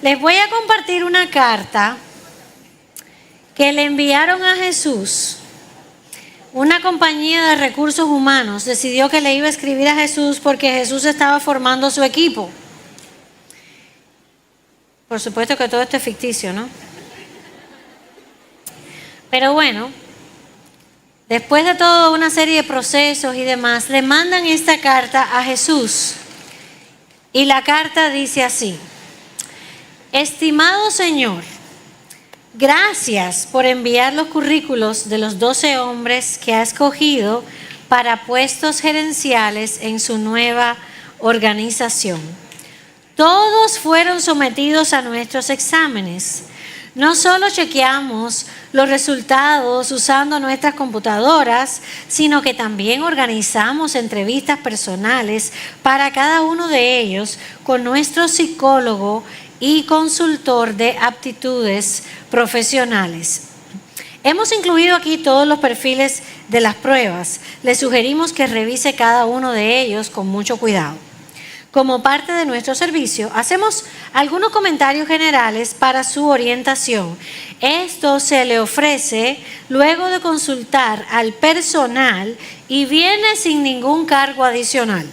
Les voy a compartir una carta que le enviaron a Jesús. Una compañía de recursos humanos decidió que le iba a escribir a Jesús porque Jesús estaba formando su equipo. Por supuesto que todo esto es ficticio, ¿no? Pero bueno, después de toda una serie de procesos y demás, le mandan esta carta a Jesús. Y la carta dice así: Estimado Señor, gracias por enviar los currículos de los 12 hombres que ha escogido para puestos gerenciales en su nueva organización. Todos fueron sometidos a nuestros exámenes. No solo chequeamos los resultados usando nuestras computadoras, sino que también organizamos entrevistas personales para cada uno de ellos con nuestro psicólogo y consultor de aptitudes profesionales. Hemos incluido aquí todos los perfiles de las pruebas. Le sugerimos que revise cada uno de ellos con mucho cuidado. Como parte de nuestro servicio, hacemos algunos comentarios generales para su orientación. Esto se le ofrece luego de consultar al personal y viene sin ningún cargo adicional.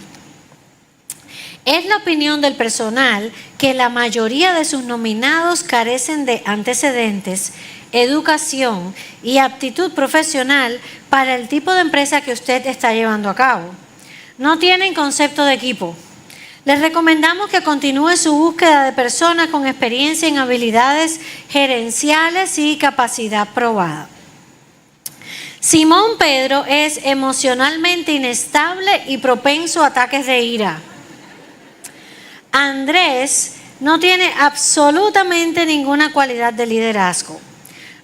Es la opinión del personal que la mayoría de sus nominados carecen de antecedentes, educación y aptitud profesional para el tipo de empresa que usted está llevando a cabo. No tienen concepto de equipo. Les recomendamos que continúe su búsqueda de personas con experiencia en habilidades gerenciales y capacidad probada. Simón Pedro es emocionalmente inestable y propenso a ataques de ira. Andrés no tiene absolutamente ninguna cualidad de liderazgo.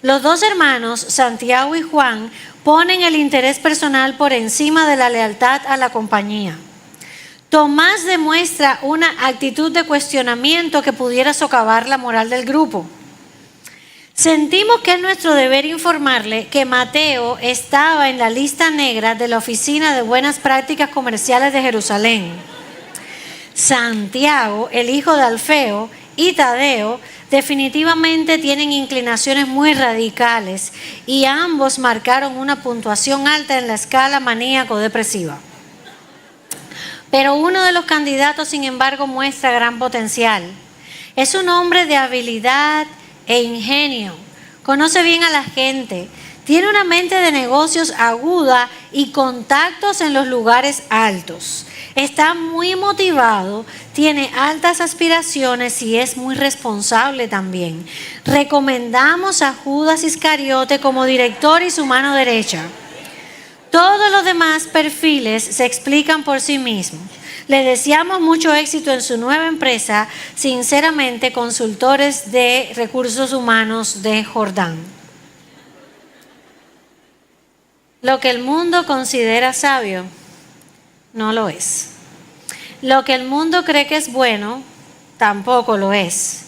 Los dos hermanos, Santiago y Juan, ponen el interés personal por encima de la lealtad a la compañía. Tomás demuestra una actitud de cuestionamiento que pudiera socavar la moral del grupo. Sentimos que es nuestro deber informarle que Mateo estaba en la lista negra de la Oficina de Buenas Prácticas Comerciales de Jerusalén. Santiago, el hijo de Alfeo, y Tadeo definitivamente tienen inclinaciones muy radicales y ambos marcaron una puntuación alta en la escala maníaco-depresiva. Pero uno de los candidatos, sin embargo, muestra gran potencial. Es un hombre de habilidad e ingenio. Conoce bien a la gente. Tiene una mente de negocios aguda y contactos en los lugares altos. Está muy motivado, tiene altas aspiraciones y es muy responsable también. Recomendamos a Judas Iscariote como director y su mano derecha. Todos los demás perfiles se explican por sí mismos. Le deseamos mucho éxito en su nueva empresa, sinceramente, Consultores de Recursos Humanos de Jordán. Lo que el mundo considera sabio, no lo es. Lo que el mundo cree que es bueno, tampoco lo es.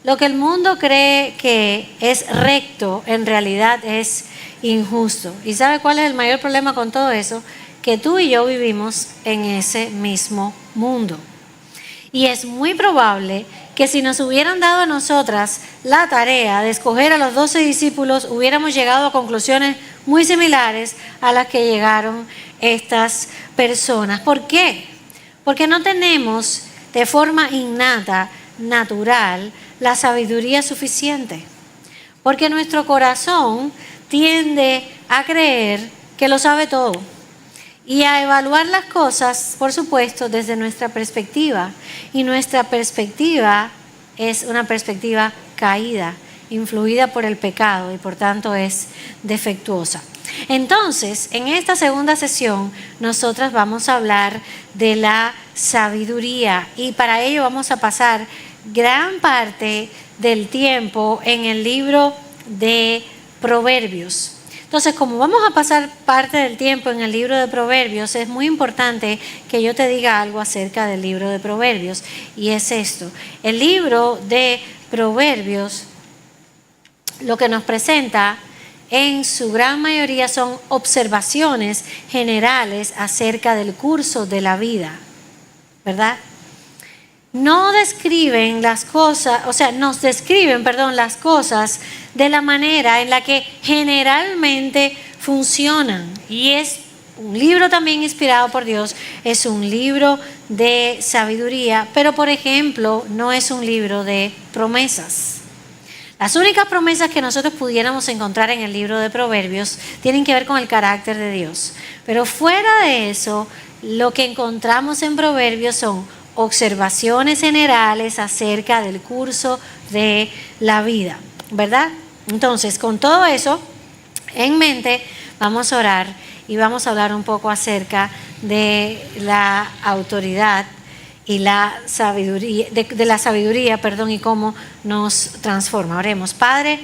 Lo que el mundo cree que es recto, en realidad es injusto. ¿Y sabe cuál es el mayor problema con todo eso? Que tú y yo vivimos en ese mismo mundo. Y es muy probable que si nos hubieran dado a nosotras la tarea de escoger a los 12 discípulos, hubiéramos llegado a conclusiones muy similares a las que llegaron estas personas. ¿Por qué? Porque no tenemos de forma innata, natural, la sabiduría suficiente. Porque nuestro corazón tiende a creer que lo sabe todo y a evaluar las cosas, por supuesto, desde nuestra perspectiva. Y nuestra perspectiva es una perspectiva caída, influida por el pecado y por tanto es defectuosa. Entonces, en esta segunda sesión, nosotras vamos a hablar de la sabiduría y para ello vamos a pasar gran parte del tiempo en el libro de Proverbios. Entonces, como vamos a pasar parte del tiempo en el libro de Proverbios, es muy importante que yo te diga algo acerca del libro de Proverbios, y es esto. El libro de Proverbios lo que nos presenta en su gran mayoría son observaciones generales acerca del curso de la vida, ¿verdad? no describen las cosas, o sea, nos describen, perdón, las cosas de la manera en la que generalmente funcionan. Y es un libro también inspirado por Dios, es un libro de sabiduría, pero por ejemplo, no es un libro de promesas. Las únicas promesas que nosotros pudiéramos encontrar en el libro de Proverbios tienen que ver con el carácter de Dios. Pero fuera de eso, lo que encontramos en Proverbios son observaciones generales acerca del curso de la vida, ¿verdad? Entonces, con todo eso en mente, vamos a orar y vamos a hablar un poco acerca de la autoridad y la sabiduría, de la sabiduría, y cómo nos transforma. Oremos. Padre,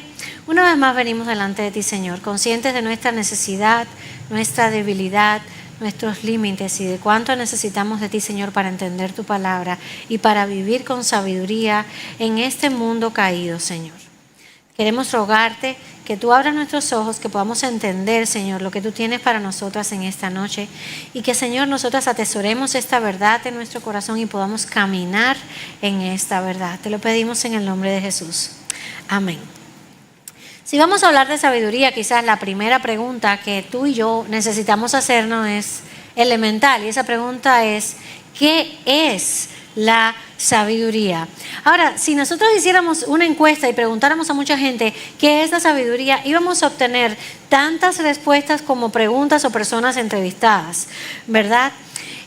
una vez más venimos delante de ti, Señor, conscientes de nuestra necesidad, nuestra debilidad, nuestros límites y de cuánto necesitamos de ti, Señor, para entender tu palabra y para vivir con sabiduría en este mundo caído, Señor. Queremos rogarte que tú abras nuestros ojos, que podamos entender, Señor, lo que tú tienes para nosotras en esta noche y que, Señor, nosotras atesoremos esta verdad en nuestro corazón y podamos caminar en esta verdad. Te lo pedimos en el nombre de Jesús. Amén. Si vamos a hablar de sabiduría, quizás la primera pregunta que tú y yo necesitamos hacernos es elemental, y esa pregunta es, ¿qué es la sabiduría? Ahora, si nosotros hiciéramos una encuesta y preguntáramos a mucha gente qué es la sabiduría, íbamos a obtener tantas respuestas como preguntas o personas entrevistadas, ¿verdad?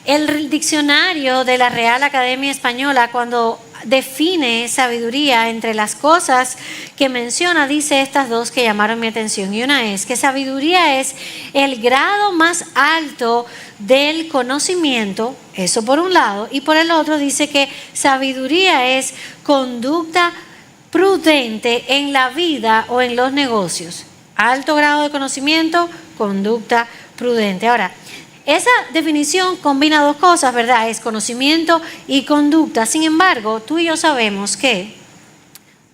El diccionario de la Real Academia Española, cuando define sabiduría, entre las cosas que menciona, dice estas dos que llamaron mi atención. Y una es que sabiduría es el grado más alto del conocimiento, eso por un lado, y por el otro dice que sabiduría es conducta prudente en la vida o en los negocios. Alto grado de conocimiento, conducta prudente. Ahora, esa definición combina dos cosas, ¿verdad? Es conocimiento y conducta. Sin embargo, tú y yo sabemos que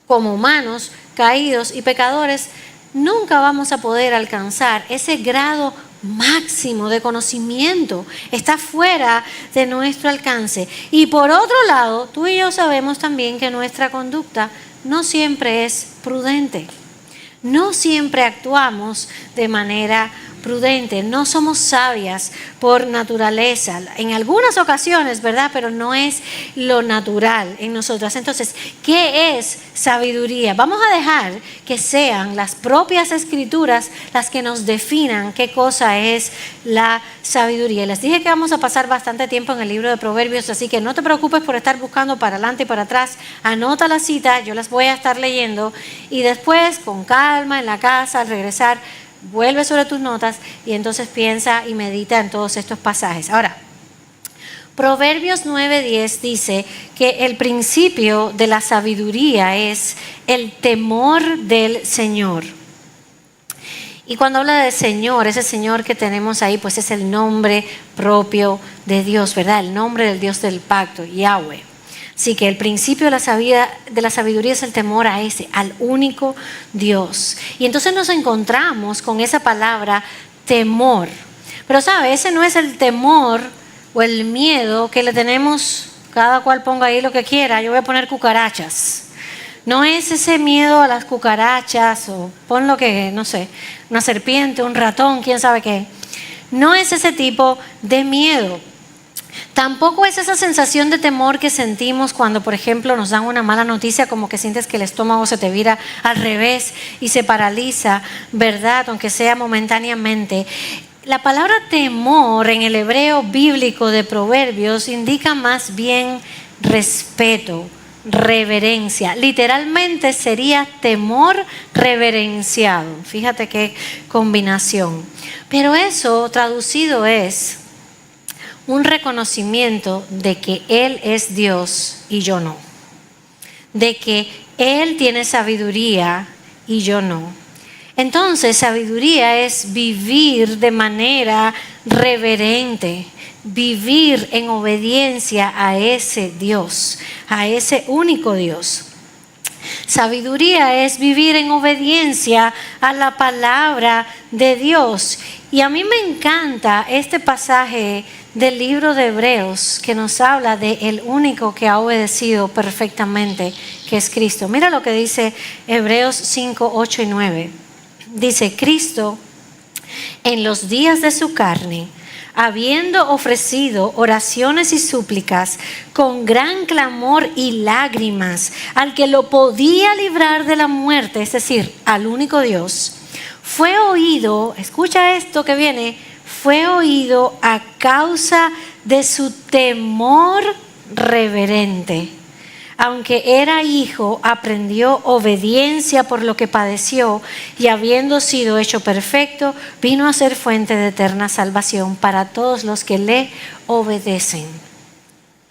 como humanos caídos y pecadores nunca vamos a poder alcanzar ese grado máximo de conocimiento. Está fuera de nuestro alcance. Y por otro lado, tú y yo sabemos también que nuestra conducta no siempre es prudente. No siempre actuamos de manera prudente, no somos sabias por naturaleza, en algunas ocasiones, ¿verdad? Pero no es lo natural en nosotras. Entonces, ¿qué es sabiduría? Vamos a dejar que sean las propias escrituras las que nos definan qué cosa es la sabiduría. Les dije que vamos a pasar bastante tiempo en el libro de Proverbios, así que no te preocupes por estar buscando para adelante y para atrás. Anota la cita, yo las voy a estar leyendo y después, con calma, en la casa, al regresar, vuelve sobre tus notas y entonces piensa y medita en todos estos pasajes. Ahora, Proverbios 9:10 dice que el principio de la sabiduría es el temor del Señor. Y cuando habla de Señor, ese Señor que tenemos ahí, pues es el nombre propio de Dios, ¿verdad? El nombre del Dios del pacto, Yahweh. Así que el principio de la sabiduría es el temor a ese, al único Dios. Y entonces nos encontramos con esa palabra temor. Pero ¿sabe? Ese no es el temor o el miedo que le tenemos, cada cual ponga ahí lo que quiera, yo voy a poner cucarachas. No es ese miedo a las cucarachas o pon lo que, no sé, una serpiente, un ratón, quién sabe qué. No es ese tipo de miedo. Tampoco es esa sensación de temor que sentimos cuando, por ejemplo, nos dan una mala noticia, como que sientes que el estómago se te vira al revés y se paraliza, ¿verdad? Aunque sea momentáneamente. La palabra temor en el hebreo bíblico de Proverbios indica más bien respeto, reverencia. Literalmente sería temor reverenciado. Fíjate qué combinación. Pero eso traducido es un reconocimiento de que Él es Dios y yo no. De que Él tiene sabiduría y yo no. Entonces, sabiduría es vivir de manera reverente, vivir en obediencia a ese Dios, a ese único Dios. Sabiduría es vivir en obediencia a la palabra de Dios. Y a mí me encanta este pasaje del libro de Hebreos que nos habla de el único que ha obedecido perfectamente, que es Cristo. Mira lo que dice Hebreos 5, 8 y 9. Dice: Cristo, en los días de su carne, habiendo ofrecido oraciones y súplicas con gran clamor y lágrimas al que lo podía librar de la muerte, es decir, al único Dios, fue oído, escucha esto que viene, fue oído a causa de su temor reverente. Aunque era hijo, aprendió obediencia por lo que padeció, y habiendo sido hecho perfecto, vino a ser fuente de eterna salvación para todos los que le obedecen.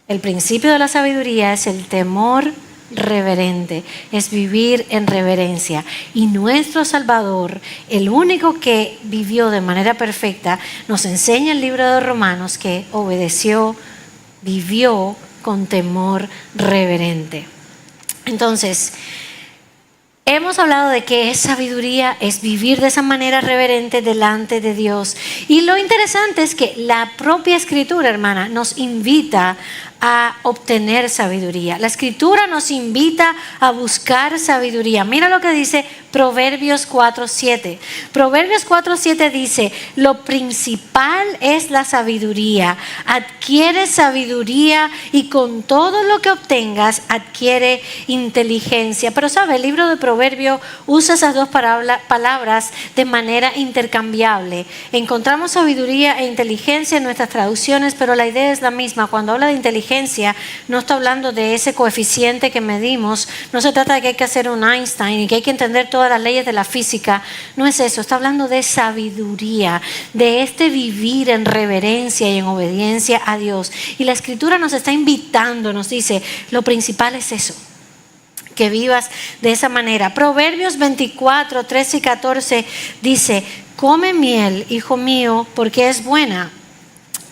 El principio de la sabiduría es el temor reverente, es vivir en reverencia. Y nuestro Salvador, el único que vivió de manera perfecta, nos enseña el libro de Romanos que obedeció, vivió con temor reverente. Entonces, hemos hablado de que es sabiduría, es vivir de esa manera reverente delante de Dios. Y lo interesante es que la propia Escritura, hermana, nos invita a obtener sabiduría. La Escritura nos invita a buscar sabiduría. Mira lo que dice Proverbios 4:7. Proverbios 4:7 dice: lo principal es la sabiduría. Adquiere sabiduría y con todo lo que obtengas adquiere inteligencia. Pero sabe, el libro de Proverbios usa esas dos palabras de manera intercambiable. Encontramos sabiduría e inteligencia en nuestras traducciones, pero la idea es la misma. Cuando habla de inteligencia, no está hablando de ese coeficiente que medimos, no se trata de que hay que hacer un Einstein y que hay que entender todas las leyes de la física, no es eso, está hablando de sabiduría, de este vivir en reverencia y en obediencia a Dios. Y la Escritura nos está invitando, nos dice, lo principal es eso, que vivas de esa manera. Proverbios 24, 13 y 14 dice: come miel, hijo mío, porque es buena.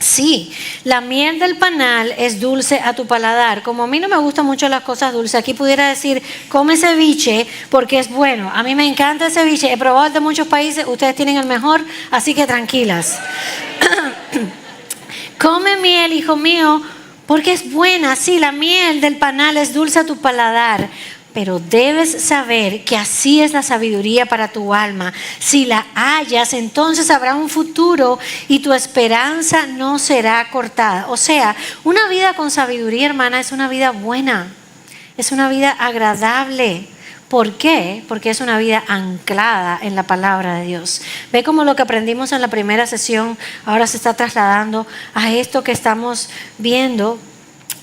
Sí, la miel del panal es dulce a tu paladar. Como a mí no me gustan mucho las cosas dulces, aquí pudiera decir: come ceviche porque es bueno. A mí me encanta el ceviche, he probado el de muchos países, ustedes tienen el mejor, así que tranquilas. Come miel, hijo mío, porque es buena. Sí, la miel del panal es dulce a tu paladar. Pero debes saber que así es la sabiduría para tu alma. Si la hallas, entonces habrá un futuro y tu esperanza no será cortada. O sea, una vida con sabiduría, hermana, es una vida buena. Es una vida agradable. ¿Por qué? Porque es una vida anclada en la palabra de Dios. Ve cómo lo que aprendimos en la primera sesión ahora se está trasladando a esto que estamos viendo.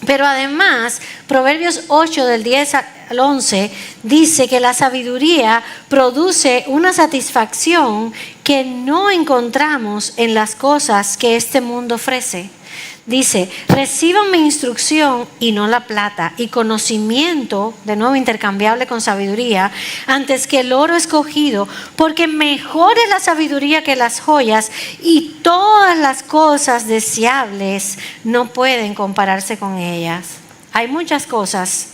Pero además, Proverbios 8 del 10 al 11 dice que la sabiduría produce una satisfacción que no encontramos en las cosas que este mundo ofrece. Dice: reciban mi instrucción y no la plata, y conocimiento, de nuevo intercambiable con sabiduría, antes que el oro escogido, porque mejor es la sabiduría que las joyas, y todas las cosas deseables no pueden compararse con ellas. Hay muchas cosas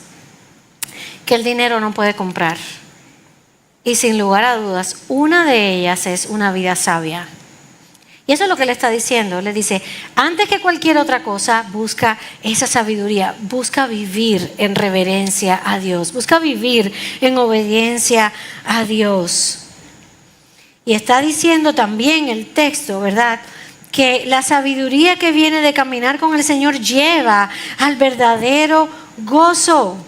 que el dinero no puede comprar, y sin lugar a dudas, una de ellas es una vida sabia. Y eso es lo que le está diciendo. Le dice: antes que cualquier otra cosa, busca esa sabiduría. Busca vivir en reverencia a Dios. Busca vivir en obediencia a Dios. Y está diciendo también el texto, ¿verdad?, que la sabiduría que viene de caminar con el Señor lleva al verdadero gozo.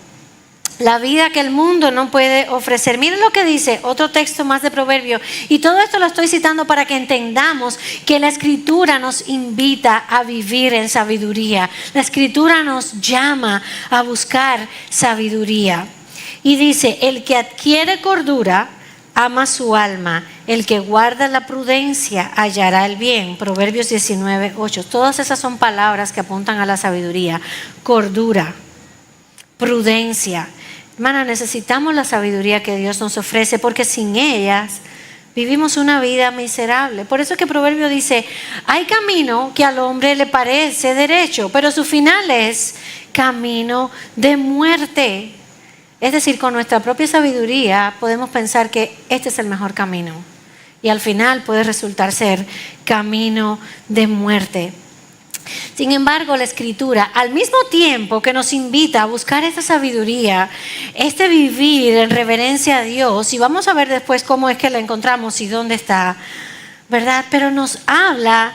La vida que el mundo no puede ofrecer. Miren lo que dice otro texto más de Proverbios. Y todo esto lo estoy citando para que entendamos que la Escritura nos invita a vivir en sabiduría. La Escritura nos llama a buscar sabiduría. Y dice: el que adquiere cordura ama su alma. El que guarda la prudencia hallará el bien. Proverbios 19, 8. Todas esas son palabras que apuntan a la sabiduría. Cordura, prudencia. Hermana, necesitamos la sabiduría que Dios nos ofrece, porque sin ellas vivimos una vida miserable. Por eso es que Proverbio dice: hay camino que al hombre le parece derecho, pero su final es camino de muerte. Es decir, con nuestra propia sabiduría podemos pensar que este es el mejor camino. Y al final puede resultar ser camino de muerte. Sin embargo, la Escritura, al mismo tiempo que nos invita a buscar esta sabiduría, este vivir en reverencia a Dios, y vamos a ver después cómo es que la encontramos y dónde está, ¿verdad? Pero nos habla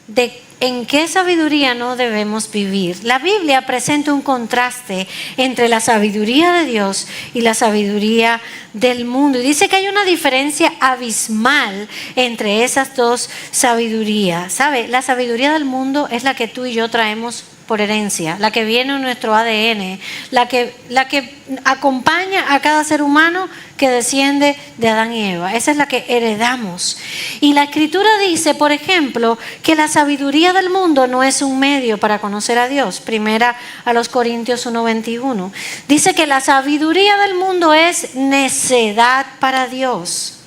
de en qué sabiduría no debemos vivir. La Biblia presenta un contraste entre la sabiduría de Dios y la sabiduría del mundo. Y dice que hay una diferencia abismal entre esas dos sabidurías. ¿Sabe? La sabiduría del mundo es la que tú y yo traemos por herencia, la que viene en nuestro ADN, la que acompaña a cada ser humano que desciende de Adán y Eva. Esa es la que heredamos. Y la Escritura dice, por ejemplo, que la sabiduría del mundo no es un medio para conocer a Dios. Primera a los Corintios 1:21. Dice que la sabiduría del mundo es necedad para Dios.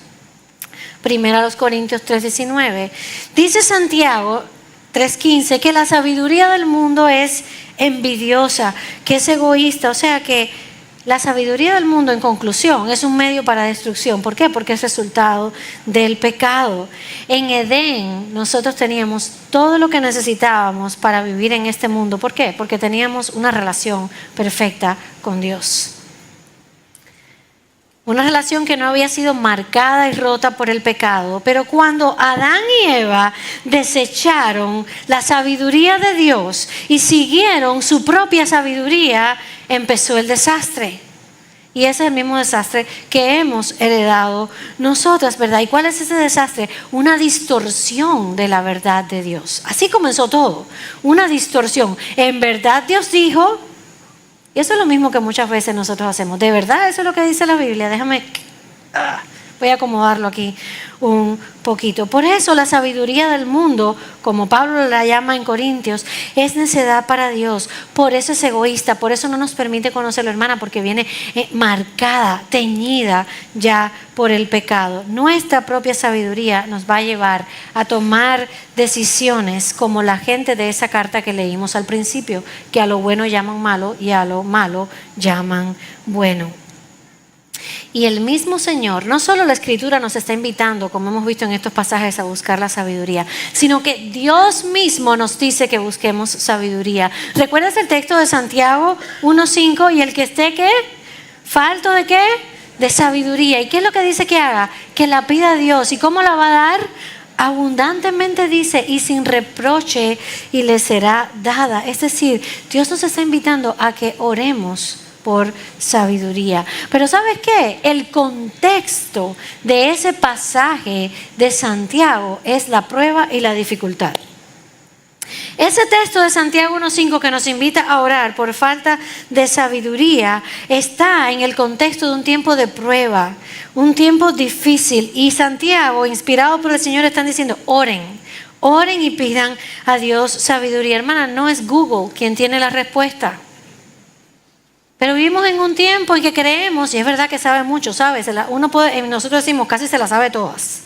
Primera a los Corintios 3:19. Dice Santiago 3:15 que la sabiduría del mundo es envidiosa, que es egoísta. O sea que la sabiduría del mundo, en conclusión, es un medio para destrucción. ¿Por qué? Porque es resultado del pecado. En Edén nosotros teníamos todo lo que necesitábamos para vivir en este mundo. ¿Por qué? Porque teníamos una relación perfecta con Dios. Una relación que no había sido marcada y rota por el pecado. Pero cuando Adán y Eva desecharon la sabiduría de Dios y siguieron su propia sabiduría, empezó el desastre. Y ese es el mismo desastre que hemos heredado nosotras, ¿verdad? ¿Y cuál es ese desastre? Una distorsión de la verdad de Dios. Así comenzó todo, una distorsión. En verdad Dios dijo... Y eso es lo mismo que muchas veces nosotros hacemos. ¿De verdad eso es lo que dice la Biblia? Voy a acomodarlo aquí un poquito. Por eso la sabiduría del mundo, como Pablo la llama en Corintios, es necedad para Dios. Por eso es egoísta, por eso no nos permite conocerlo, hermana, porque viene marcada, teñida ya por el pecado. Nuestra propia sabiduría nos va a llevar a tomar decisiones como la gente de esa carta que leímos al principio, que a lo bueno llaman malo y a lo malo llaman bueno. Y el mismo Señor, no solo la Escritura nos está invitando, como hemos visto en estos pasajes, a buscar la sabiduría, sino que Dios mismo nos dice que busquemos sabiduría. ¿Recuerdas el texto de Santiago 1:5? Y el que esté, ¿qué? ¿Falto de qué? De sabiduría. ¿Y qué es lo que dice que haga? Que la pida a Dios. ¿Y cómo la va a dar? Abundantemente dice, y sin reproche, y le será dada. Es decir, Dios nos está invitando a que oremos por sabiduría. Pero ¿sabes qué? El contexto de ese pasaje de Santiago es la prueba y la dificultad. Ese texto de Santiago 1:5 que nos invita a orar por falta de sabiduría está en el contexto de un tiempo de prueba, un tiempo difícil. Y Santiago, inspirado por el Señor, están diciendo, oren y pidan a Dios sabiduría. Hermana, no es Google quien tiene la respuesta. Pero vivimos en un tiempo en que creemos, y es verdad que sabe mucho, ¿sabes? Nosotros decimos casi se la sabe todas.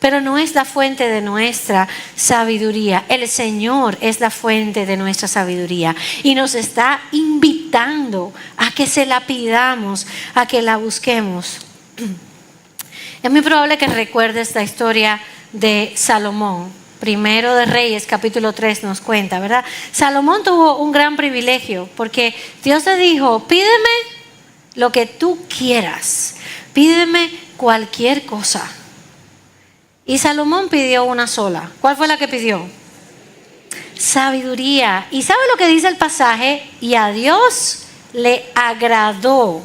Pero no es la fuente de nuestra sabiduría. El Señor es la fuente de nuestra sabiduría. Y nos está invitando a que se la pidamos, a que la busquemos. Es muy probable que recuerdes la historia de Salomón. Primero de Reyes, capítulo 3 nos cuenta, ¿verdad? Salomón tuvo un gran privilegio porque Dios le dijo, pídeme lo que tú quieras, pídeme cualquier cosa. Y Salomón pidió una sola. ¿Cuál fue la que pidió? Sabiduría. ¿Y sabe lo que dice el pasaje? Y a Dios le agradó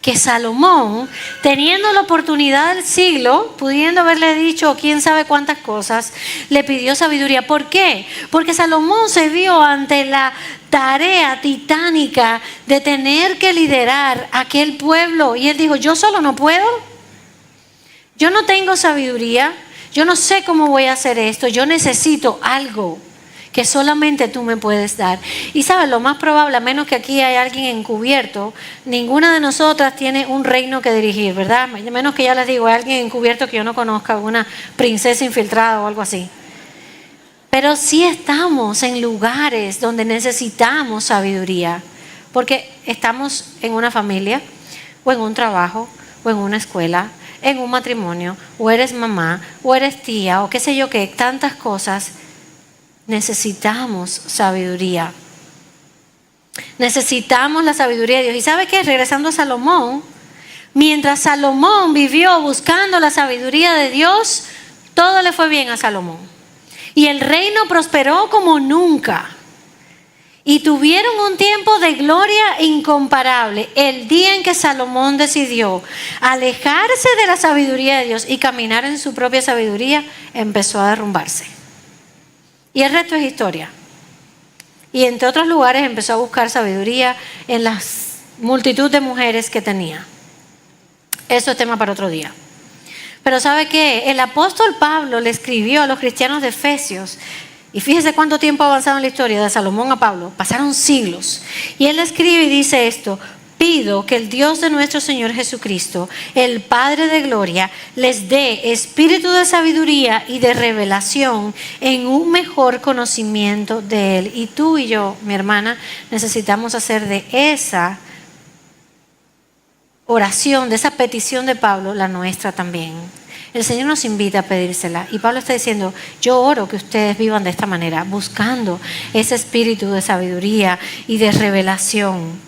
que Salomón, teniendo la oportunidad del siglo, pudiendo haberle dicho quién sabe cuántas cosas, le pidió sabiduría. ¿Por qué? Porque Salomón se vio ante la tarea titánica de tener que liderar aquel pueblo. Y él dijo, yo solo no puedo. Yo no tengo sabiduría. Yo no sé cómo voy a hacer esto. Yo necesito algo que solamente tú me puedes dar. Y sabes, lo más probable, a menos que aquí haya alguien encubierto, ninguna de nosotras tiene un reino que dirigir, ¿verdad? A menos que ya les digo, hay alguien encubierto que yo no conozca, una princesa infiltrada o algo así. Pero sí estamos en lugares donde necesitamos sabiduría. Porque estamos en una familia, o en un trabajo, o en una escuela, en un matrimonio, o eres mamá, o eres tía, o qué sé yo qué, tantas cosas, necesitamos sabiduría. Necesitamos la sabiduría de Dios. ¿Y sabe qué? Regresando a Salomón, mientras Salomón vivió buscando la sabiduría de Dios, todo le fue bien a Salomón. Y el reino prosperó como nunca. Y tuvieron un tiempo de gloria incomparable. El día en que Salomón decidió alejarse de la sabiduría de Dios y caminar en su propia sabiduría, empezó a derrumbarse. Y el resto es historia. Y entre otros lugares empezó a buscar sabiduría en la multitud de mujeres que tenía. Eso es tema para otro día. Pero ¿sabe qué? El apóstol Pablo le escribió a los cristianos de Efesios. Y fíjese cuánto tiempo ha avanzado en la historia de Salomón a Pablo. Pasaron siglos. Y él escribe y dice esto: pido que el Dios de nuestro Señor Jesucristo, el Padre de gloria, les dé espíritu de sabiduría y de revelación en un mejor conocimiento de Él. Y tú y yo, mi hermana, necesitamos hacer de esa oración, de esa petición de Pablo, la nuestra también. El Señor nos invita a pedírsela. Y Pablo está diciendo, yo oro que ustedes vivan de esta manera, buscando ese espíritu de sabiduría y de revelación.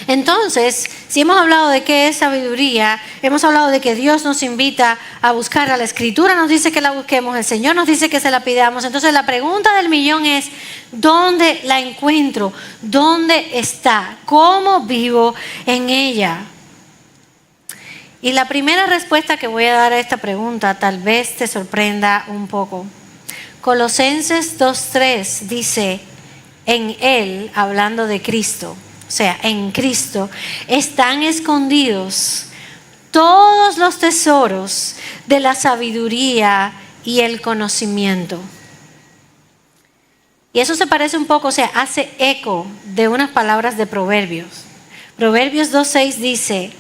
Entonces, si hemos hablado de qué es sabiduría, hemos hablado de que Dios nos invita a buscarla, la Escritura nos dice que la busquemos, el Señor nos dice que se la pidamos. Entonces la pregunta del millón es, ¿dónde la encuentro? ¿Dónde está? ¿Cómo vivo en ella? Y la primera respuesta que voy a dar a esta pregunta tal vez te sorprenda un poco. Colosenses 2:3 dice, en Él, hablando de Cristo, o sea, en Cristo, están escondidos todos los tesoros de la sabiduría y el conocimiento. Y eso se parece un poco, o sea, hace eco de unas palabras de Proverbios. Proverbios 2:6 dice,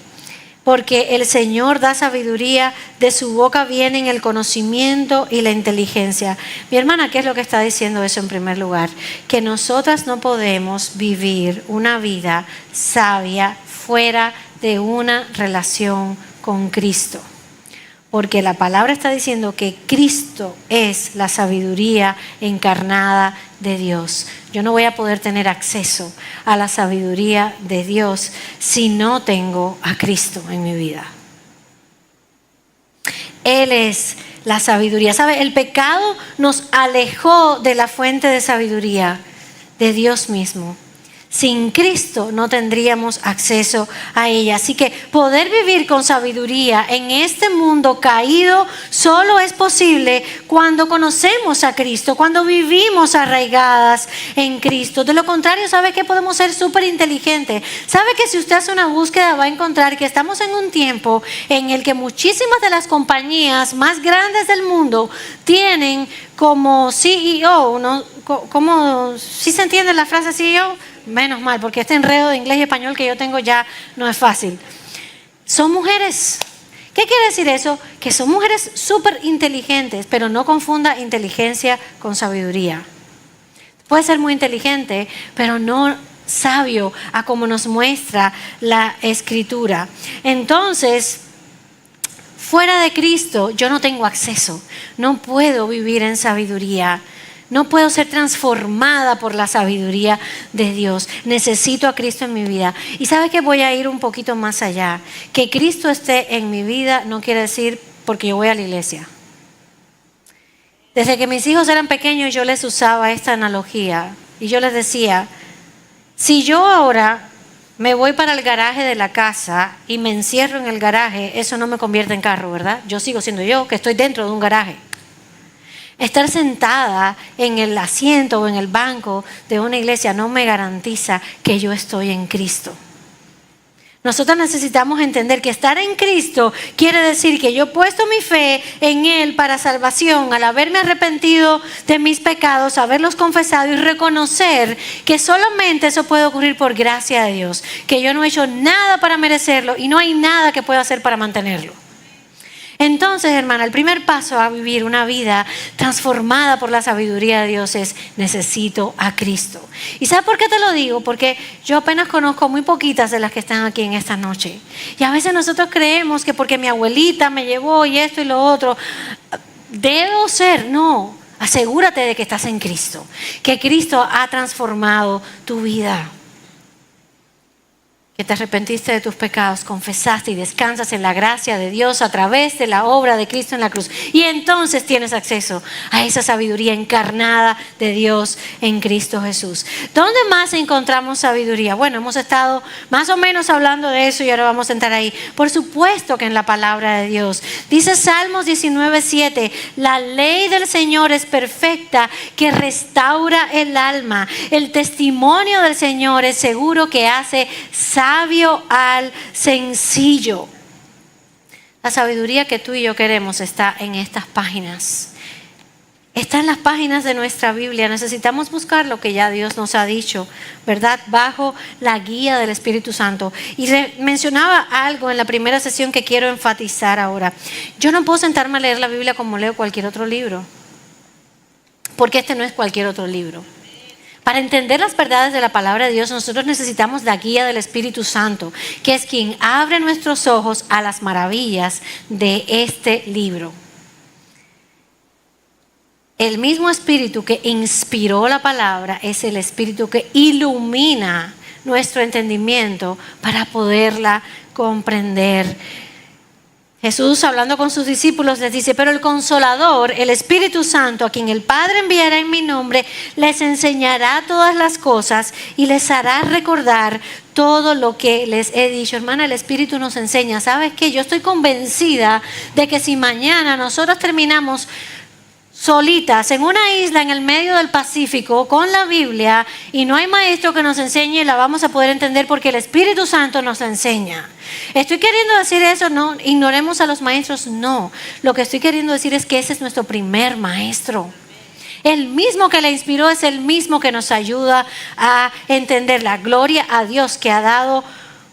porque el Señor da sabiduría, de su boca vienen el conocimiento y la inteligencia. Mi hermana, ¿qué es lo que está diciendo eso en primer lugar? Que nosotras no podemos vivir una vida sabia fuera de una relación con Cristo. Porque la palabra está diciendo que Cristo es la sabiduría encarnada de Dios. Yo no voy a poder tener acceso a la sabiduría de Dios si no tengo a Cristo en mi vida. Él es la sabiduría. ¿Sabe? El pecado nos alejó de la fuente de sabiduría de Dios mismo. Sin Cristo no tendríamos acceso a ella. Así que poder vivir con sabiduría en este mundo caído solo es posible cuando conocemos a Cristo, cuando vivimos arraigadas en Cristo. De lo contrario, ¿sabe que podemos ser súper inteligentes? ¿Sabe que si usted hace una búsqueda va a encontrar que estamos en un tiempo en el que muchísimas de las compañías más grandes del mundo tienen como CEO, ¿no? Como, ¿sí se entiende la frase CEO? Menos mal, porque este enredo de inglés y español que yo tengo ya no es fácil. Son mujeres. ¿Qué quiere decir eso? Que son mujeres súper inteligentes, pero no confunda inteligencia con sabiduría. Puede ser muy inteligente, pero no sabio a como nos muestra la Escritura. Entonces, fuera de Cristo yo no tengo acceso, no puedo vivir en sabiduría. No puedo ser transformada por la sabiduría de Dios. Necesito a Cristo en mi vida. Y ¿sabe qué? Voy a ir un poquito más allá. Que Cristo esté en mi vida no quiere decir porque yo voy a la iglesia. Desde que mis hijos eran pequeños yo les usaba esta analogía. Y yo les decía, si yo ahora me voy para el garaje de la casa y me encierro en el garaje, eso no me convierte en carro, ¿verdad? Yo sigo siendo yo, que estoy dentro de un garaje. Estar sentada en el asiento o en el banco de una iglesia no me garantiza que yo estoy en Cristo. Nosotros necesitamos entender que estar en Cristo quiere decir que yo he puesto mi fe en Él para salvación, al haberme arrepentido de mis pecados, haberlos confesado y reconocer que solamente eso puede ocurrir por gracia de Dios, que yo no he hecho nada para merecerlo y no hay nada que pueda hacer para mantenerlo. Entonces, hermana, el primer paso a vivir una vida transformada por la sabiduría de Dios es: necesito a Cristo. ¿Y sabes por qué te lo digo? Porque yo apenas conozco muy poquitas de las que están aquí en esta noche. Y a veces nosotros creemos que porque mi abuelita me llevó y esto y lo otro, debo ser. No, asegúrate de que estás en Cristo, que Cristo ha transformado tu vida. Que te arrepentiste de tus pecados, confesaste y descansas en la gracia de Dios a través de la obra de Cristo en la cruz. Y entonces tienes acceso a esa sabiduría encarnada de Dios en Cristo Jesús. ¿Dónde más encontramos sabiduría? Bueno, hemos estado más o menos hablando de eso y ahora vamos a entrar ahí. Por supuesto que en la palabra de Dios. Dice Salmos 19:7, la ley del Señor es perfecta, que restaura el alma. El testimonio del Señor es seguro, que hace sabio al sencillo. La sabiduría que tú y yo queremos está en estas páginas. Está en las páginas de nuestra Biblia. Necesitamos buscar lo que ya Dios nos ha dicho, ¿verdad? Bajo la guía del Espíritu Santo. Y mencionaba algo en la primera sesión que quiero enfatizar ahora. Yo no puedo sentarme a leer la Biblia como leo cualquier otro libro, porque este no es cualquier otro libro. Para entender las verdades de la palabra de Dios, nosotros necesitamos la guía del Espíritu Santo, que es quien abre nuestros ojos a las maravillas de este libro. El mismo Espíritu que inspiró la palabra es el Espíritu que ilumina nuestro entendimiento para poderla comprender. Jesús, hablando con sus discípulos, les dice: pero el Consolador, el Espíritu Santo, a quien el Padre enviará en mi nombre, les enseñará todas las cosas y les hará recordar todo lo que les he dicho. Hermana, el Espíritu nos enseña. ¿Sabes qué? Yo estoy convencida de que si mañana nosotros terminamos solitas en una isla en el medio del Pacífico con la Biblia y no hay maestro que nos enseñe, la vamos a poder entender porque el Espíritu Santo nos la enseña. ¿Estoy queriendo decir eso? No, ignoremos a los maestros, no. Lo que estoy queriendo decir es que ese es nuestro primer maestro. El mismo que la inspiró es el mismo que nos ayuda a entender. La gloria a Dios que ha dado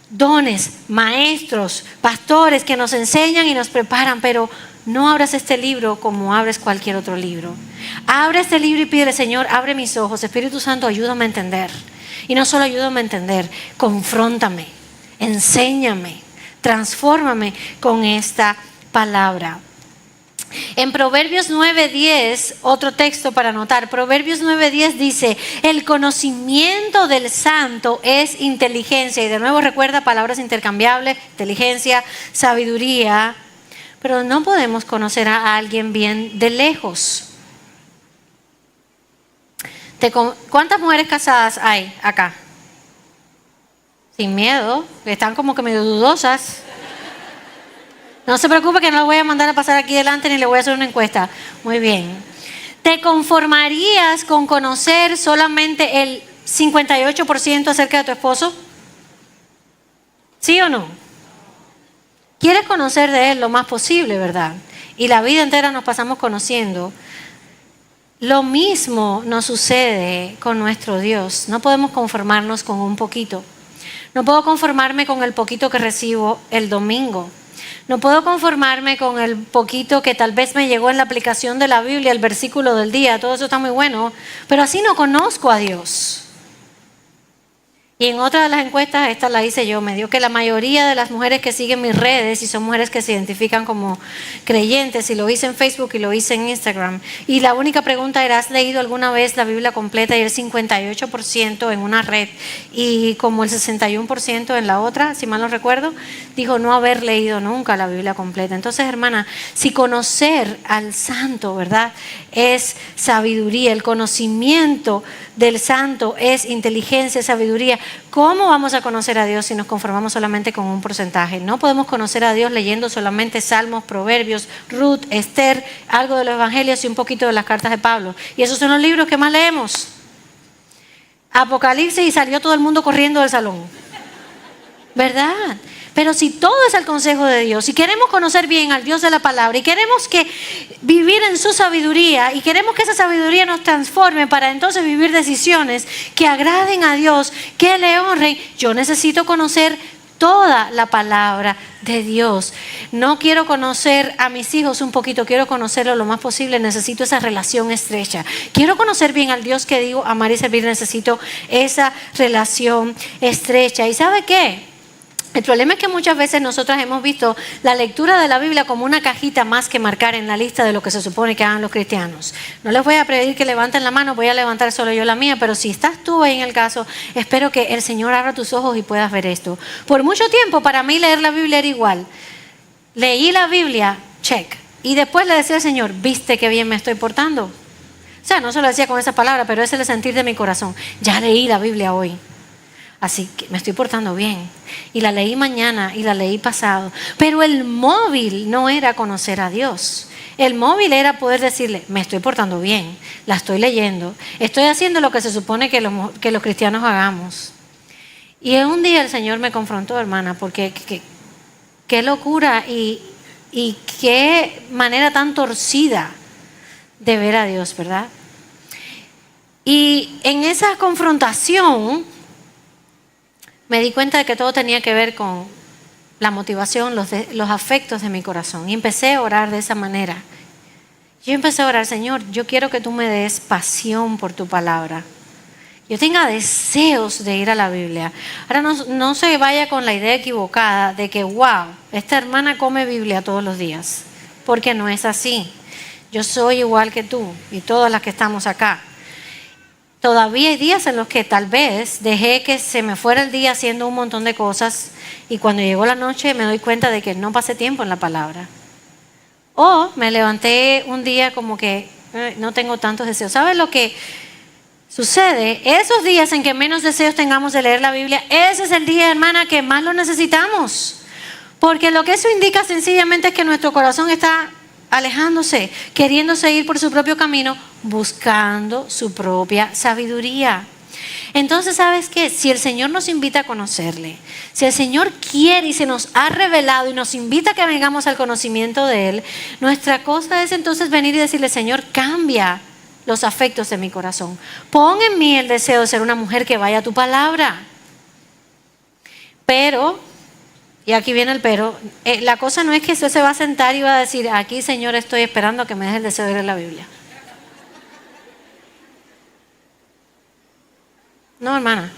dones, maestros, pastores que nos enseñan y nos preparan, pero no abras este libro como abres cualquier otro libro. Abre este libro y pídele: Señor, abre mis ojos. Espíritu Santo, ayúdame a entender. Y no solo ayúdame a entender, confróntame, enséñame, transfórmame con esta palabra. En Proverbios 9:10, otro texto para anotar. Proverbios 9:10 dice: el conocimiento del santo es inteligencia. Y de nuevo recuerda palabras intercambiables: inteligencia, sabiduría. Pero no podemos conocer a alguien bien de lejos. ¿Cuántas mujeres casadas hay acá? Sin miedo, que están como que medio dudosas. No se preocupe que no lo voy a mandar a pasar aquí delante ni le voy a hacer una encuesta. Muy bien. ¿Te conformarías con conocer solamente el 58% acerca de tu esposo? ¿Sí o no? Quieres conocer de él lo más posible, ¿verdad? Y la vida entera nos pasamos conociendo. Lo mismo nos sucede con nuestro Dios. No podemos conformarnos con un poquito. No puedo conformarme con el poquito que recibo el domingo. No puedo conformarme con el poquito que tal vez me llegó en la aplicación de la Biblia, el versículo del día. Todo eso está muy bueno, pero así no conozco a Dios. Y en otra de las encuestas, esta la hice yo, me dio que la mayoría de las mujeres que siguen mis redes, y son mujeres que se identifican como creyentes, y lo hice en Facebook y lo hice en Instagram, y la única pregunta era: ¿has leído alguna vez la Biblia completa? Y el 58% en una red y como el 61% en la otra, si mal no recuerdo, dijo no haber leído nunca la Biblia completa. Entonces, hermana, si conocer al santo, ¿verdad?, es sabiduría, el conocimiento del santo es inteligencia, sabiduría, ¿cómo vamos a conocer a Dios si nos conformamos solamente con un porcentaje? No podemos conocer a Dios leyendo solamente Salmos, Proverbios, Ruth, Esther, algo de los Evangelios y un poquito de las cartas de Pablo. Y esos son los libros que más leemos. Apocalipsis y salió todo el mundo corriendo del salón, ¿verdad? Pero si todo es el consejo de Dios, si queremos conocer bien al Dios de la palabra y queremos vivir en su sabiduría y queremos que esa sabiduría nos transforme para entonces vivir decisiones que agraden a Dios, que le honren, yo necesito conocer toda la palabra de Dios. No quiero conocer a mis hijos un poquito, quiero conocerlo lo más posible, necesito esa relación estrecha. Quiero conocer bien al Dios que digo amar y servir, necesito esa relación estrecha. ¿Y sabe qué? El problema es que muchas veces nosotras hemos visto la lectura de la Biblia como una cajita más que marcar en la lista de lo que se supone que hagan los cristianos. No les voy a pedir que levanten la mano, voy a levantar solo yo la mía, pero si estás tú ahí en el caso, espero que el Señor abra tus ojos y puedas ver esto. Por mucho tiempo para mí leer la Biblia era igual. Leí la Biblia, check. Y después le decía al Señor, ¿viste qué bien me estoy portando? O sea, no se lo decía con esas palabras, pero ese es el sentir de mi corazón. Ya leí la Biblia hoy. Así que me estoy portando bien. Y la leí mañana y la leí pasado. Pero el móvil no era conocer a Dios. El móvil era poder decirle, me estoy portando bien, la estoy leyendo, estoy haciendo lo que se supone que los cristianos hagamos. Y un día el Señor me confrontó, hermana, porque qué locura y qué manera tan torcida de ver a Dios, ¿verdad? Y en esa confrontación me di cuenta de que todo tenía que ver con la motivación, los afectos de mi corazón. Y empecé a orar de esa manera. Yo empecé a orar, Señor, yo quiero que tú me des pasión por tu palabra. Yo tenga deseos de ir a la Biblia. Ahora no se vaya con la idea equivocada de que, wow, esta hermana come Biblia todos los días. Porque no es así. Yo soy igual que tú y todas las que estamos acá. Todavía hay días en los que tal vez dejé que se me fuera el día haciendo un montón de cosas y cuando llegó la noche me doy cuenta de que no pasé tiempo en la palabra. O me levanté un día como que no tengo tantos deseos. ¿Sabes lo que sucede? Esos días en que menos deseos tengamos de leer la Biblia, ese es el día, hermana, que más lo necesitamos. Porque lo que eso indica sencillamente es que nuestro corazón está alejándose, queriéndose ir por su propio camino, buscando su propia sabiduría. Entonces, ¿sabes qué? Si el Señor nos invita a conocerle, si el Señor quiere y se nos ha revelado y nos invita a que vengamos al conocimiento de Él, nuestra cosa es entonces venir y decirle, Señor, cambia los afectos de mi corazón. Pon en mí el deseo de ser una mujer que vaya a tu palabra. Pero, y aquí viene el pero, la cosa no es que usted se va a sentar y va a decir, aquí, Señor, estoy esperando a que me deje el deseo de leer la Biblia. No, hermana.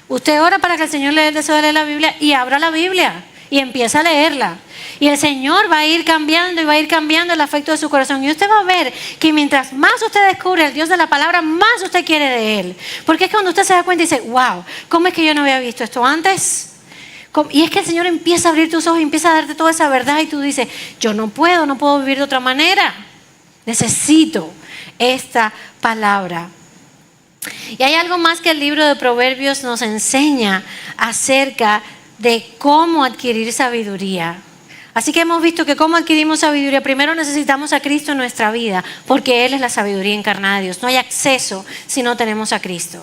Usted ora para que el Señor le dé el deseo de leer la Biblia y abra la Biblia y empieza a leerla. Y el Señor va a ir cambiando y va a ir cambiando el afecto de su corazón. Y usted va a ver que mientras más usted descubre al Dios de la palabra, más usted quiere de Él. Porque es que cuando usted se da cuenta y dice, wow, ¿cómo es que yo no había visto esto antes? Y es que el Señor empieza a abrir tus ojos y empieza a darte toda esa verdad y tú dices, yo no puedo vivir de otra manera. Necesito esta palabra. Y hay algo más que el libro de Proverbios nos enseña acerca de cómo adquirir sabiduría. Así que hemos visto que cómo adquirimos sabiduría. Primero necesitamos a Cristo en nuestra vida, porque Él es la sabiduría encarnada de Dios. No hay acceso si no tenemos a Cristo.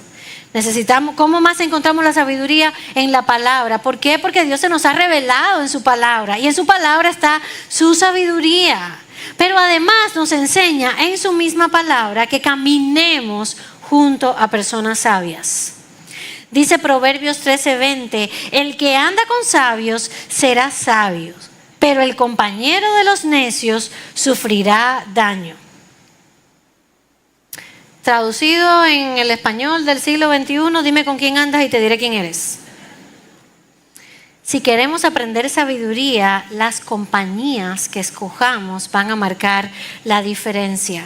Necesitamos, ¿cómo más encontramos la sabiduría? En la palabra. ¿Por qué? Porque Dios se nos ha revelado en su palabra y en su palabra está su sabiduría. Pero además nos enseña en su misma palabra que caminemos junto a personas sabias. Dice Proverbios 13:20, el que anda con sabios será sabio, pero el compañero de los necios sufrirá daño. Traducido en el español del siglo XXI, dime con quién andas y te diré quién eres. Si queremos aprender sabiduría, las compañías que escojamos van a marcar la diferencia.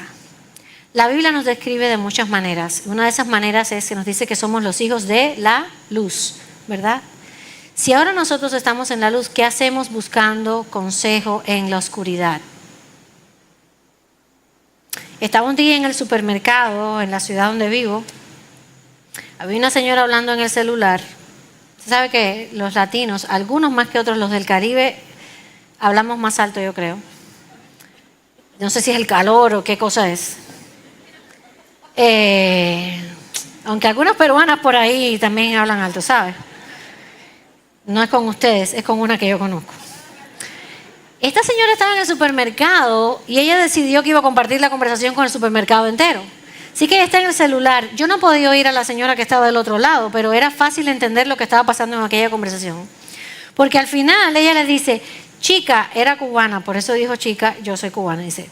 La Biblia nos describe de muchas maneras. Una de esas maneras es que nos dice que somos los hijos de la luz, ¿verdad? Si ahora nosotros estamos en la luz, ¿qué hacemos buscando consejo en la oscuridad? Estaba un día en el supermercado, en la ciudad donde vivo. Había una señora hablando en el celular. Usted sabe que los latinos, algunos más que otros, los del Caribe, hablamos más alto, yo creo. No sé si es el calor o qué cosa es. Aunque algunas peruanas por ahí también hablan alto, ¿sabes? No es con ustedes, es con una que yo conozco. Esta señora estaba en el supermercado y ella decidió que iba a compartir la conversación con el supermercado entero. Así que ella está en el celular. Yo no podía oír a la señora que estaba del otro lado, pero era fácil entender lo que estaba pasando en aquella conversación. Porque al final ella le dice, chica, era cubana, por eso dijo chica, yo soy cubana. Dice,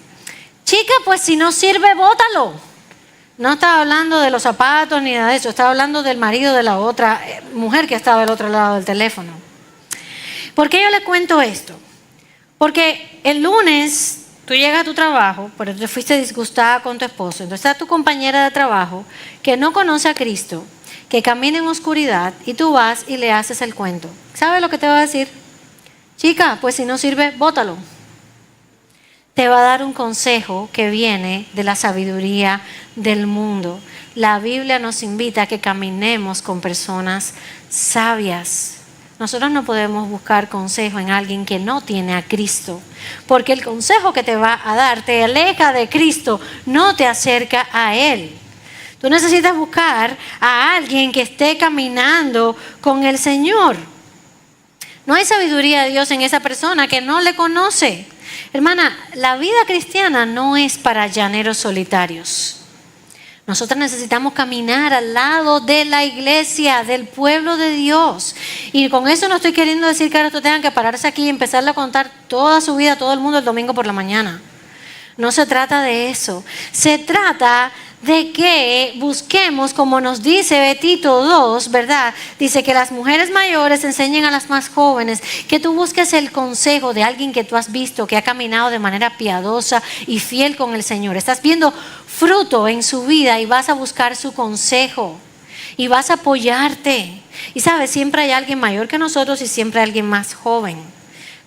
chica, pues si no sirve, bótalo. No estaba hablando de los zapatos ni nada de eso, estaba hablando del marido de la otra mujer que estaba al otro lado del teléfono. ¿Por qué yo le cuento esto? Porque el lunes tú llegas a tu trabajo, pero te fuiste disgustada con tu esposo. Entonces está tu compañera de trabajo que no conoce a Cristo, que camina en oscuridad, y tú vas y le haces el cuento. ¿Sabe lo que te va a decir? Chica, pues si no sirve, bótalo. Te va a dar un consejo que viene de la sabiduría del mundo. La Biblia nos invita a que caminemos con personas sabias. Nosotros no podemos buscar consejo en alguien que no tiene a Cristo, porque el consejo que te va a dar te aleja de Cristo, no te acerca a Él. Tú necesitas buscar a alguien que esté caminando con el Señor. No hay sabiduría de Dios en esa persona que no le conoce. Hermana, la vida cristiana no es para llaneros solitarios. Nosotros necesitamos caminar al lado de la iglesia, del pueblo de Dios. Y con eso no estoy queriendo decir que ahora tú tengas que pararse aquí y empezarle a contar toda su vida a todo el mundo el domingo por la mañana. No se trata de eso. Se trata de que busquemos, como nos dice Tito 2, ¿verdad? Dice que las mujeres mayores enseñen a las más jóvenes, que tú busques el consejo de alguien que tú has visto, que ha caminado de manera piadosa y fiel con el Señor. Estás viendo fruto en su vida y vas a buscar su consejo y vas a apoyarte. Y sabes, siempre hay alguien mayor que nosotros y siempre hay alguien más joven,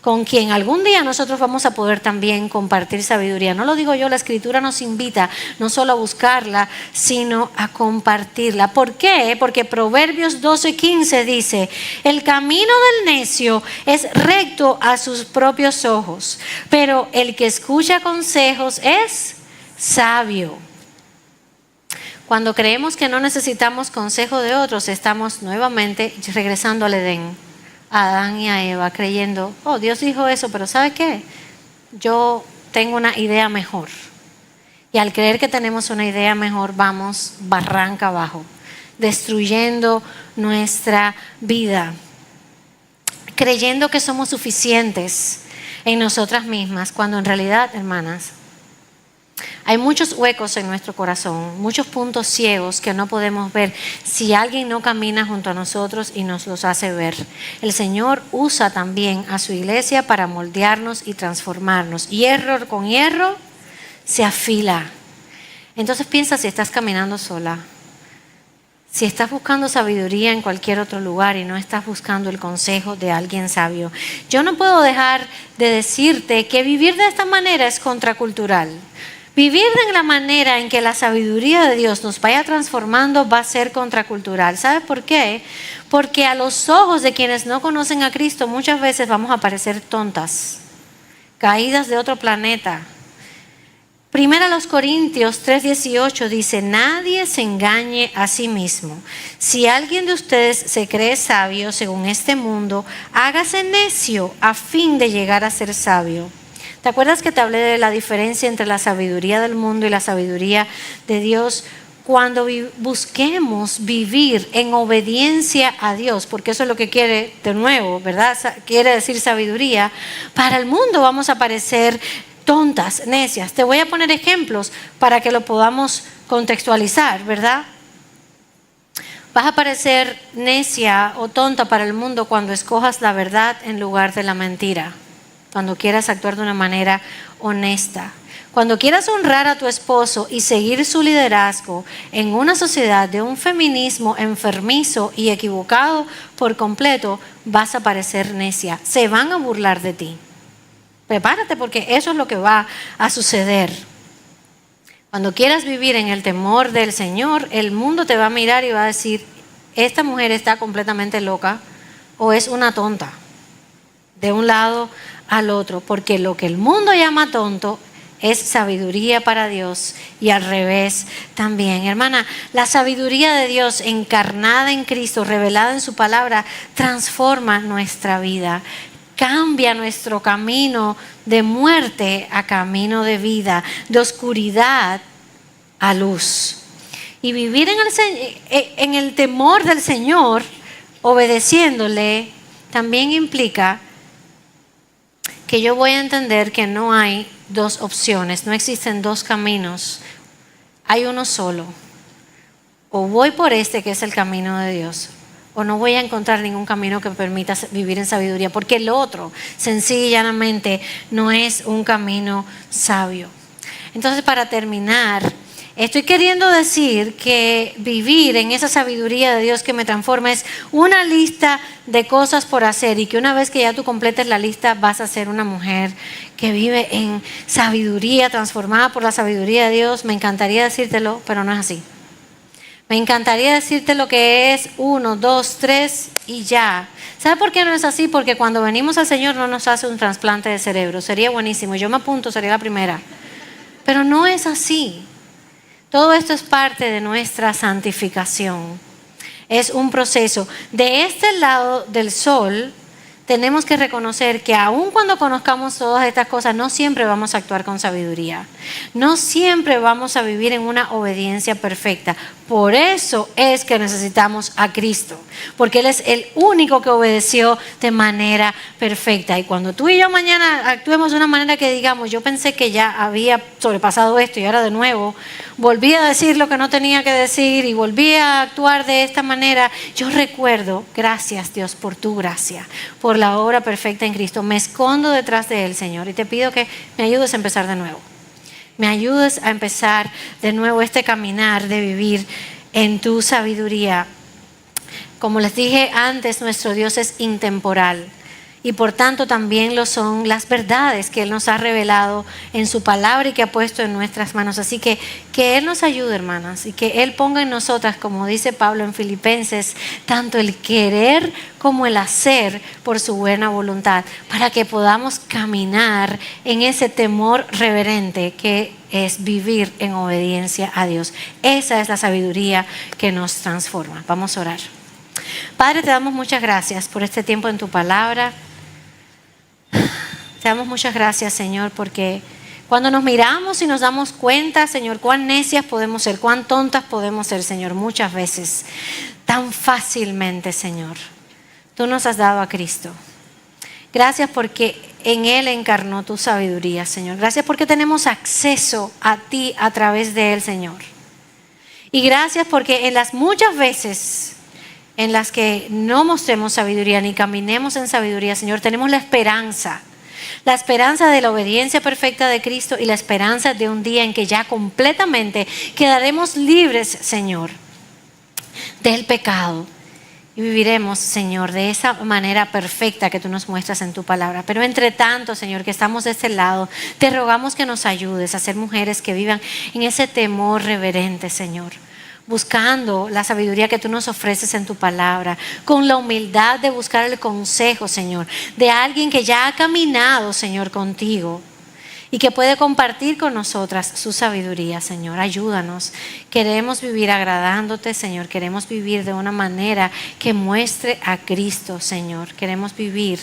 con quien algún día nosotros vamos a poder también compartir sabiduría. No lo digo yo, la Escritura nos invita no solo a buscarla, sino a compartirla. ¿Por qué? Porque Proverbios 12:15 dice, el camino del necio es recto a sus propios ojos, pero el que escucha consejos es sabio. Cuando creemos que no necesitamos consejo de otros, estamos nuevamente regresando al Edén, a Adán y a Eva, creyendo, oh, Dios dijo eso, pero ¿sabe qué? Yo tengo una idea mejor. Y al creer que tenemos una idea mejor, vamos barranca abajo, destruyendo nuestra vida, creyendo que somos suficientes en nosotras mismas, cuando en realidad, hermanas, hay muchos huecos en nuestro corazón, muchos puntos ciegos que no podemos ver si alguien no camina junto a nosotros y nos los hace ver. El Señor usa también a su iglesia para moldearnos y transformarnos. Hierro con hierro se afila. Entonces piensa si estás caminando sola, si estás buscando sabiduría en cualquier otro lugar y no estás buscando el consejo de alguien sabio. Yo no puedo dejar de decirte que vivir de esta manera es contracultural. Vivir de la manera en que la sabiduría de Dios nos vaya transformando va a ser contracultural. ¿Sabes por qué? Porque a los ojos de quienes no conocen a Cristo muchas veces vamos a parecer tontas, caídas de otro planeta. Primera a los Corintios 3:18 dice, nadie se engañe a sí mismo. Si alguien de ustedes se cree sabio según este mundo, hágase necio a fin de llegar a ser sabio. ¿Te acuerdas que te hablé de la diferencia entre la sabiduría del mundo y la sabiduría de Dios? Cuando busquemos vivir en obediencia a Dios, porque eso es lo que quiere de nuevo, ¿verdad? Quiere decir sabiduría. Para el mundo vamos a parecer tontas, necias. Te voy a poner ejemplos para que lo podamos contextualizar, ¿verdad? Vas a parecer necia o tonta para el mundo cuando escojas la verdad en lugar de la mentira, cuando quieras actuar de una manera honesta, cuando quieras honrar a tu esposo y seguir su liderazgo en una sociedad de un feminismo enfermizo y equivocado por completo, vas a parecer necia. Se van a burlar de ti. Prepárate, porque eso es lo que va a suceder. Cuando quieras vivir en el temor del Señor, el mundo te va a mirar y va a decir, esta mujer está completamente loca o es una tonta, de un lado al otro, porque lo que el mundo llama tonto es sabiduría para Dios y al revés también. Hermana, la sabiduría de Dios encarnada en Cristo, revelada en su palabra, transforma nuestra vida, cambia nuestro camino de muerte a camino de vida, de oscuridad a luz. Y vivir en el temor del Señor, obedeciéndole, también implica que yo voy a entender que no hay dos opciones, no existen dos caminos, hay uno solo. O voy por este que es el camino de Dios, o no voy a encontrar ningún camino que me permita vivir en sabiduría, porque el otro, sencilla y llanamente, no es un camino sabio. Entonces, para terminar, estoy queriendo decir que vivir en esa sabiduría de Dios que me transforma es una lista de cosas por hacer, y que una vez que ya tú completes la lista vas a ser una mujer que vive en sabiduría, transformada por la sabiduría de Dios. Me encantaría decírtelo, pero no es así. Me encantaría decirte lo que es 1, 2, 3 y ya. ¿Sabe por qué no es así? Porque cuando venimos al Señor no nos hace un trasplante de cerebro. Sería buenísimo, yo me apunto, sería la primera. Pero no es así. Todo esto es parte de nuestra santificación. Es un proceso. De este lado del sol, tenemos que reconocer que aun cuando conozcamos todas estas cosas, no siempre vamos a actuar con sabiduría. No siempre vamos a vivir en una obediencia perfecta. Por eso es que necesitamos a Cristo, porque Él es el único que obedeció de manera perfecta. Y cuando tú y yo mañana actuemos de una manera que digamos, yo pensé que ya había sobrepasado esto y ahora de nuevo volví a decir lo que no tenía que decir y volví a actuar de esta manera, yo recuerdo, gracias Dios por tu gracia, por la obra perfecta en Cristo. Me escondo detrás de Él, Señor, y te pido que me ayudes a empezar de nuevo. Me ayudes a empezar de nuevo este caminar de vivir en tu sabiduría. Como les dije antes, nuestro Dios es intemporal y por tanto también lo son las verdades que Él nos ha revelado en su palabra y que ha puesto en nuestras manos. Así que Él nos ayude, hermanas, y que Él ponga en nosotras, como dice Pablo en Filipenses, tanto el querer como el hacer por su buena voluntad, para que podamos caminar en ese temor reverente que es vivir en obediencia a Dios. Esa es la sabiduría que nos transforma. Vamos a orar. Padre, te damos muchas gracias por este tiempo en tu palabra. Te damos muchas gracias, Señor, porque cuando nos miramos y nos damos cuenta, Señor, cuán necias podemos ser, cuán tontas podemos ser, Señor, muchas veces, tan fácilmente, Señor. Tú nos has dado a Cristo. Gracias porque en Él encarnó tu sabiduría, Señor. Gracias porque tenemos acceso a ti a través de Él, Señor. Y gracias porque en las muchas veces en las que no mostremos sabiduría ni caminemos en sabiduría, Señor, tenemos la esperanza de la obediencia perfecta de Cristo y la esperanza de un día en que ya completamente quedaremos libres, Señor, del pecado y viviremos, Señor, de esa manera perfecta que tú nos muestras en tu palabra. Pero entre tanto, Señor, que estamos de este lado, te rogamos que nos ayudes a ser mujeres que vivan en ese temor reverente, Señor, buscando la sabiduría que tú nos ofreces en tu palabra, con la humildad de buscar el consejo, Señor, de alguien que ya ha caminado, Señor, contigo y que puede compartir con nosotras su sabiduría, Señor. Ayúdanos. Queremos vivir agradándote, Señor. Queremos vivir de una manera que muestre a Cristo, Señor. Queremos vivir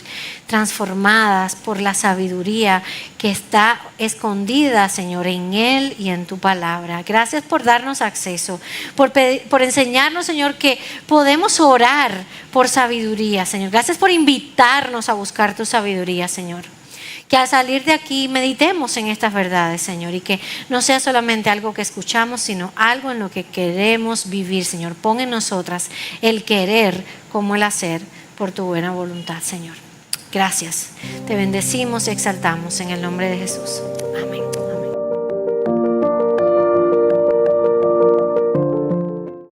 transformadas por la sabiduría que está escondida, Señor, en Él y en tu palabra. Gracias por darnos acceso, por enseñarnos, Señor, que podemos orar por sabiduría, Señor. Gracias por invitarnos a buscar tu sabiduría, Señor. Que al salir de aquí meditemos en estas verdades, Señor, y que no sea solamente algo que escuchamos, sino algo en lo que queremos vivir, Señor. Pon en nosotras el querer como el hacer por tu buena voluntad, Señor. Gracias. Te bendecimos y exaltamos en el nombre de Jesús.